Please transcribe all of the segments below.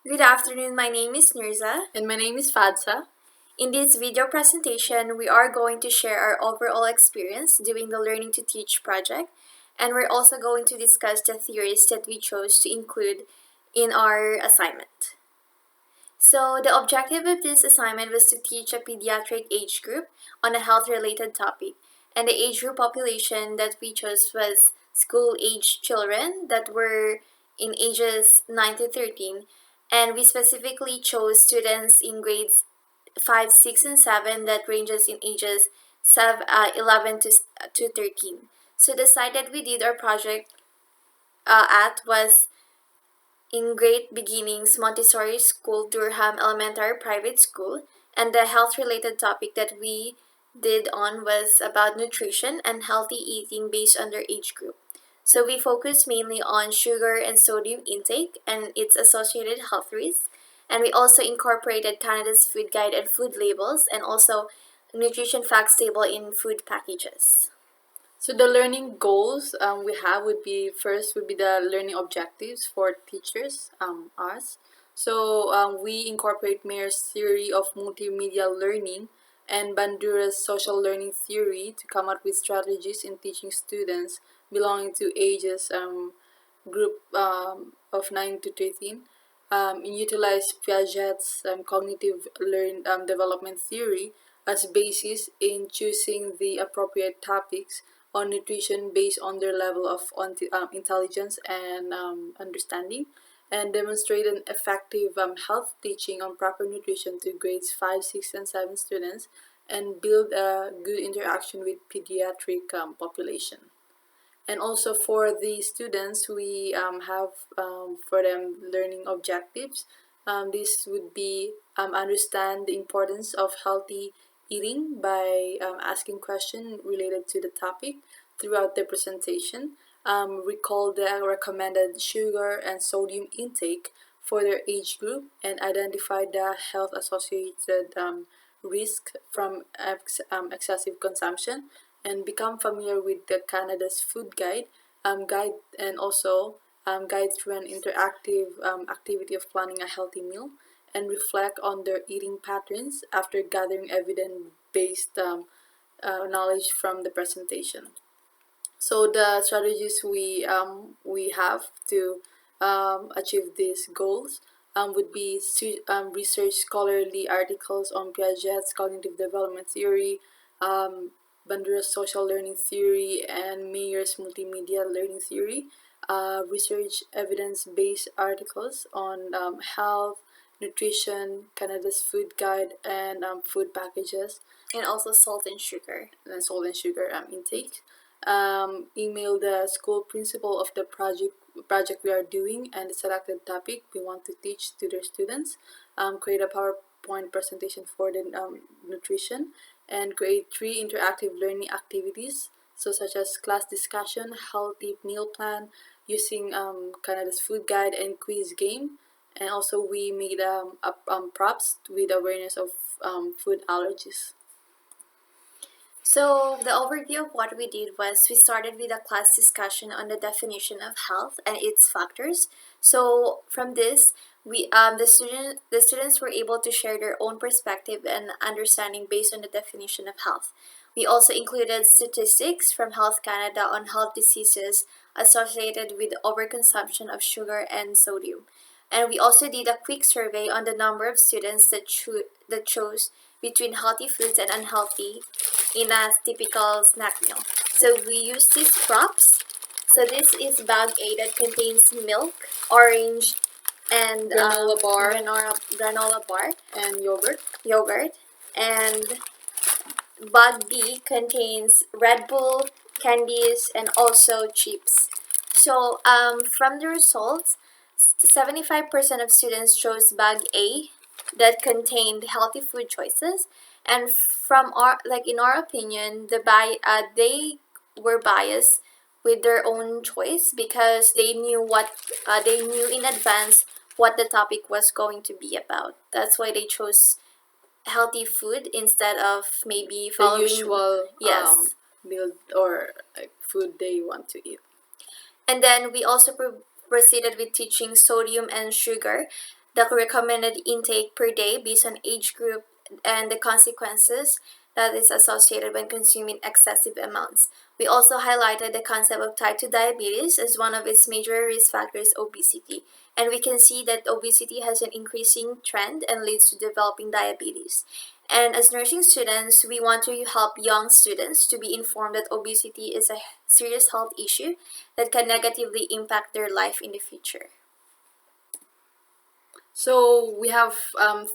Good afternoon, my name is Nirza. And my name is Fadsa. In this video presentation, we are going to share our overall experience doing the Learning to Teach project, and we're also going to discuss the theories that we chose to include in our assignment. So the objective of this assignment was to teach a pediatric age group on a health-related topic, and the age group population that we chose was school-age children that were in ages 9 to 13, and we specifically chose students in grades 5, 6, and 7 that ranges in ages 11 to 13. So the site that we did our project at was in Great Beginnings Montessori School, Durham Elementary Private School, and the health-related topic that we did on was about nutrition and healthy eating based on their age group. So we focused mainly on sugar and sodium intake and its associated health risks, and we also incorporated Canada's food guide and food labels and also nutrition facts table in food packages. So the learning goals we have would be the learning objectives for teachers, us. So we incorporate Mayer's theory of multimedia learning and Bandura's social learning theory to come up with strategies in teaching students belonging to ages group of 9 to 13. And utilize Piaget's cognitive development theory as basis in choosing the appropriate topics on nutrition based on their level of intelligence and understanding, and demonstrate an effective health teaching on proper nutrition to grades 5, 6, and 7 students, and build a good interaction with pediatric population. And also for the students, we have for them learning objectives. This would be understand the importance of healthy eating by asking questions related to the topic throughout the presentation. Recall the recommended sugar and sodium intake for their age group, and identify the health associated risk from excessive consumption, and become familiar with the Canada's food guide, and also guide through an interactive activity of planning a healthy meal, and reflect on their eating patterns after gathering evidence-based knowledge from the presentation. So the strategies we have to achieve these goals would be research scholarly articles on Piaget's cognitive development theory, Bandura's social learning theory, and Mayer's multimedia learning theory. Research evidence-based articles on health, nutrition, Canada's food guide, and food packages, And also salt and sugar. and salt and sugar intake. Email the school principal of the project we are doing and the selected topic we want to teach to their students. Create a PowerPoint presentation for the nutrition, and create 3 interactive learning activities, so such as class discussion, healthy meal plan, using Canada's food guide, and quiz game. And also we made props with awareness of food allergies. So the overview of what we did was we started with a class discussion on the definition of health and its factors. So from this, the students were able to share their own perspective and understanding based on the definition of health. We also included statistics from Health Canada on health diseases associated with overconsumption of sugar and sodium. And we also did a quick survey on the number of students that chose between healthy foods and unhealthy in a typical snack meal. So we use these props. So this is bag A that contains milk, orange, and granola bar, And yogurt. yogurt, and bag B contains Red Bull, candies, and also chips. So from the results, 75% of students chose bag A that contained healthy food choices, and from our in our opinion, they were biased with their own choice because they knew in advance what the topic was going to be about. That's why they chose healthy food instead of maybe The following usual yes. meal or like food they want to eat. And then we also proceeded with teaching sodium and sugar. the recommended intake per day based on age group, and the consequences that is associated when consuming excessive amounts. We also highlighted the concept of type 2 diabetes as one of its major risk factors, obesity. And we can see that obesity has an increasing trend and leads to developing diabetes. And as nursing students, we want to help young students to be informed that obesity is a serious health issue that can negatively impact their life in the future. So we have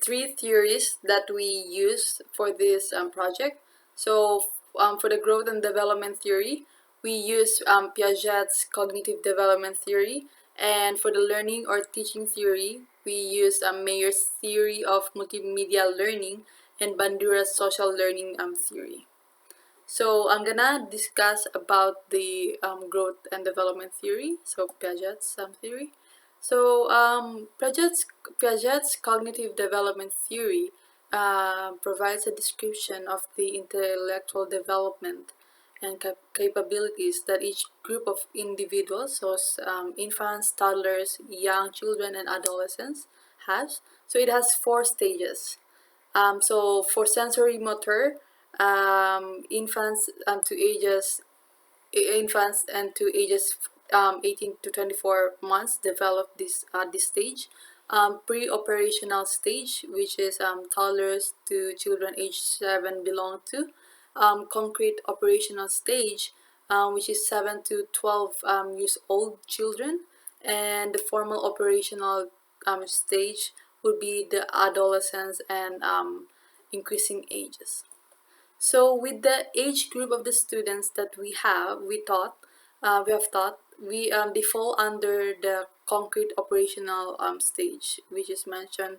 three theories that we use for this project. So for the growth and development theory, we use Piaget's cognitive development theory, and for the learning or teaching theory, we use Mayer's theory of multimedia learning and Bandura's social learning theory. So I'm gonna discuss about the growth and development theory, so Piaget's theory. So Piaget's cognitive development theory provides a description of the intellectual development and capabilities that each group of individuals, so infants, toddlers, young children, and adolescents, has. So it has four stages. So for sensory motor, infants to ages 18 to 24 months develop this stage. Pre-operational stage, which is toddlers to children age 7 belong to. Concrete operational stage, which is 7 to 12 years old children, and the formal operational stage would be the adolescents and increasing ages. So with the age group of the students that we have taught, they fall under the concrete operational stage, which is mentioned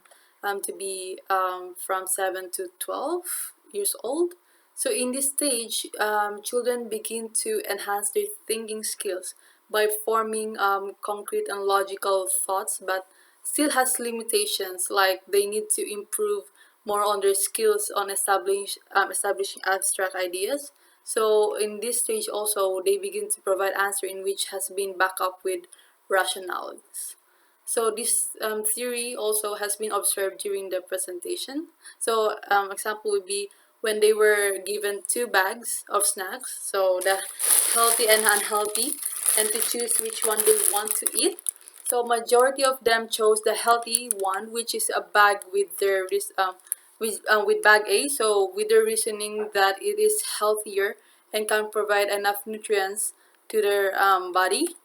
to be from 7 to 12 years old. So in this stage, children begin to enhance their thinking skills by forming concrete and logical thoughts, but still has limitations, like they need to improve more on their skills on establishing abstract ideas. So in this stage also, they begin to provide answer in which has been backed up with rationalities. So this theory also has been observed during the presentation. So example would be when they were given two bags of snacks, so the healthy and unhealthy, and to choose which one they want to eat. So majority of them chose the healthy one, which is a bag with their with bag A. So with the reasoning that it is healthier and can provide enough nutrients to their body.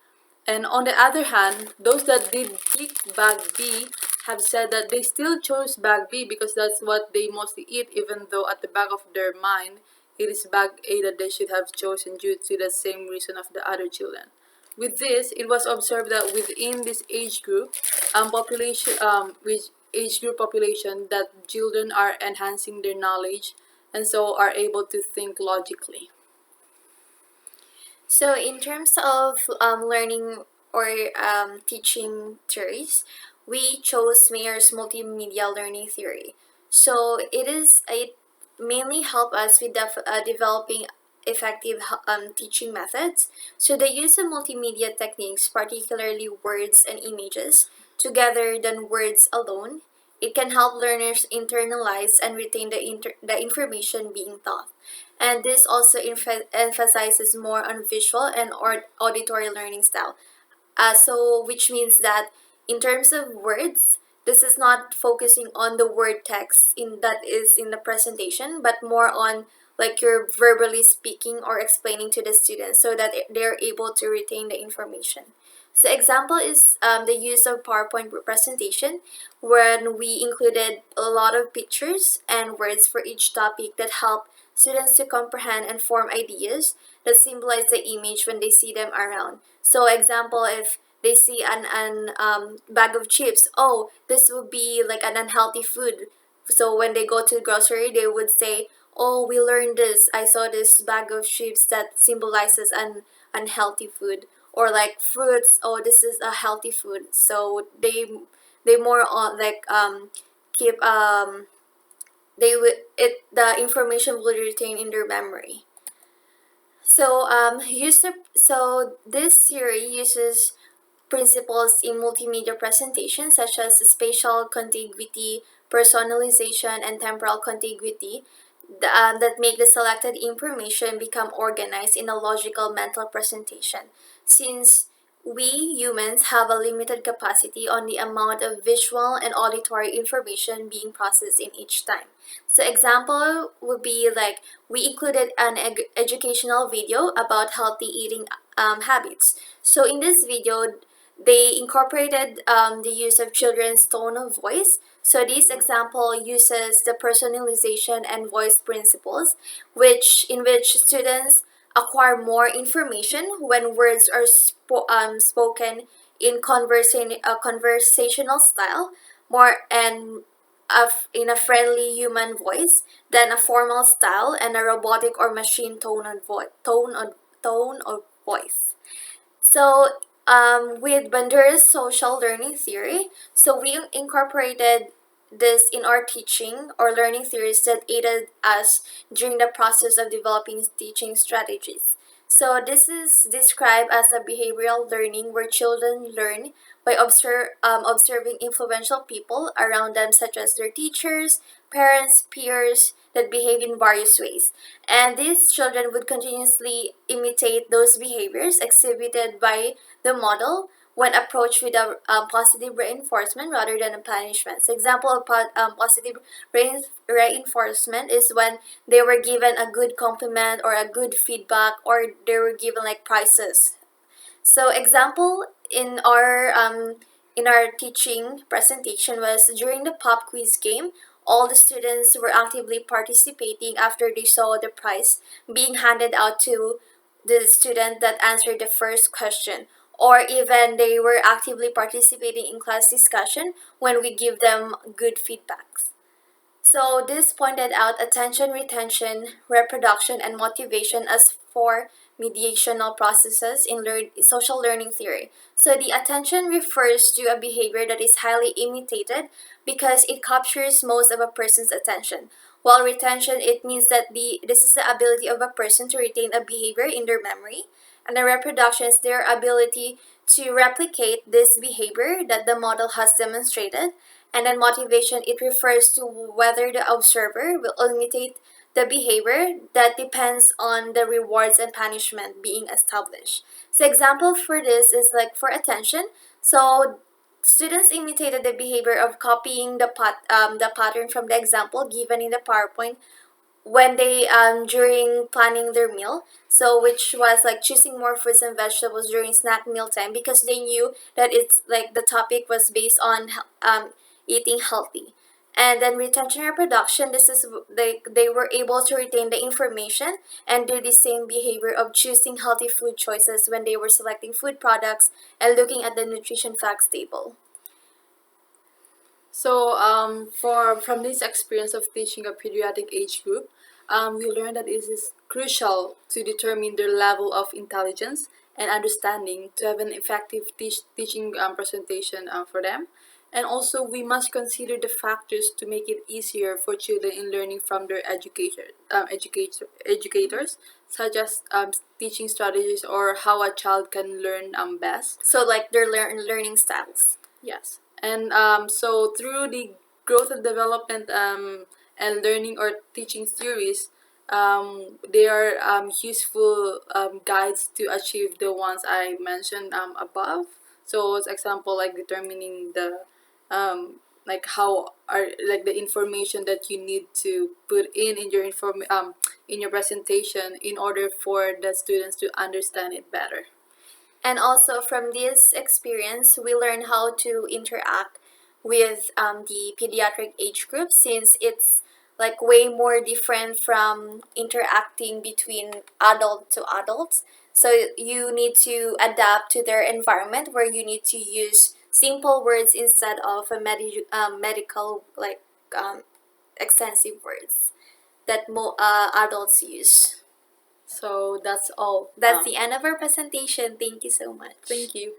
And on the other hand, those that did pick bag B have said that they still chose bag B because that's what they mostly eat, even though at the back of their mind it is bag A that they should have chosen due to the same reason of the other children. With this, it was observed that within this age group, which age group population, that children are enhancing their knowledge and so are able to think logically. So, in terms of learning or teaching theories, we chose Mayer's multimedia learning theory. So, it mainly help us with developing effective teaching methods. So, the use of multimedia techniques, particularly words and images, together than words alone, it can help learners internalize and retain the information being taught. And this also emphasizes more on visual and auditory learning style. So which means that in terms of words, this is not focusing on the word text in that is in the presentation, but more on like you're verbally speaking or explaining to the students so that they're able to retain the information. So example is the use of PowerPoint presentation, when we included a lot of pictures and words for each topic that help students to comprehend and form ideas that symbolize the image when they see them around. So example, if they see an bag of chips, oh, this would be like an unhealthy food. So when they go to grocery, they would say, oh, we learned this. I saw this bag of chips that symbolizes an unhealthy food. Or like fruits, oh, this is a healthy food. So they more on like keep they would it the information will retain in their memory. So this theory uses principles in multimedia presentation, such as spatial contiguity, personalization, and temporal contiguity, that make the selected information become organized in a logical mental presentation. Since we humans have a limited capacity on the amount of visual and auditory information being processed in each time. So example would be like we included an educational video about healthy eating habits. So in this video, they incorporated the use of children's tone of voice. So this example uses the personalization and voice principles, which students acquire more information when words are spoken in conversational style, more and in a friendly human voice than a formal style and a robotic or machine tone of voice. So, with Bandura's social learning theory, so we incorporated this in our teaching or learning theories that aided us during the process of developing teaching strategies. So this is described as a behavioral learning where children learn by observing influential people around them, such as their teachers, parents, peers, that behave in various ways. And these children would continuously imitate those behaviors exhibited by the model when approached with a positive reinforcement rather than a punishment. So example of positive reinforcement is when they were given a good compliment or a good feedback, or they were given like prizes. So example in our teaching presentation was during the pop quiz game. All the students were actively participating after they saw the prize being handed out to the student that answered the first question, or even they were actively participating in class discussion when we give them good feedbacks. So this pointed out attention, retention, reproduction, and motivation as four mediational processes in social learning theory. So the attention refers to a behavior that is highly imitated because it captures most of a person's attention. While retention, it means that this is the ability of a person to retain a behavior in their memory, and the reproduction is their ability to replicate this behavior that the model has demonstrated. And then motivation, it refers to whether the observer will imitate the behavior that depends on the rewards and punishment being established. So example for this is like for attention. So students imitated the behavior of copying the pattern from the example given in the PowerPoint when they during planning their meal, so which was like choosing more fruits and vegetables during snack meal time because they knew that it's like the topic was based on eating healthy. And then retention and reproduction, this is they were able to retain the information and do the same behavior of choosing healthy food choices when they were selecting food products and looking at the nutrition facts table. So, from this experience of teaching a pediatric age group, we learned that it is crucial to determine their level of intelligence and understanding to have an effective teaching presentation for them. And also, we must consider the factors to make it easier for children in learning from their educators, such as teaching strategies or how a child can learn best. So like their learning styles. Yes. And so through the growth and development and learning or teaching theories, they are useful guides to achieve the ones I mentioned above. So, as example, like determining the like how are like the information that you need to put in your in your presentation in order for the students to understand it better. And also from this experience, we learn how to interact with the pediatric age group, since it's like way more different from interacting between adult to adults. So you need to adapt to their environment where you need to use simple words instead of a medical like extensive words that adults use. So that's all. That's the end of our presentation. Thank you so much. Thank you.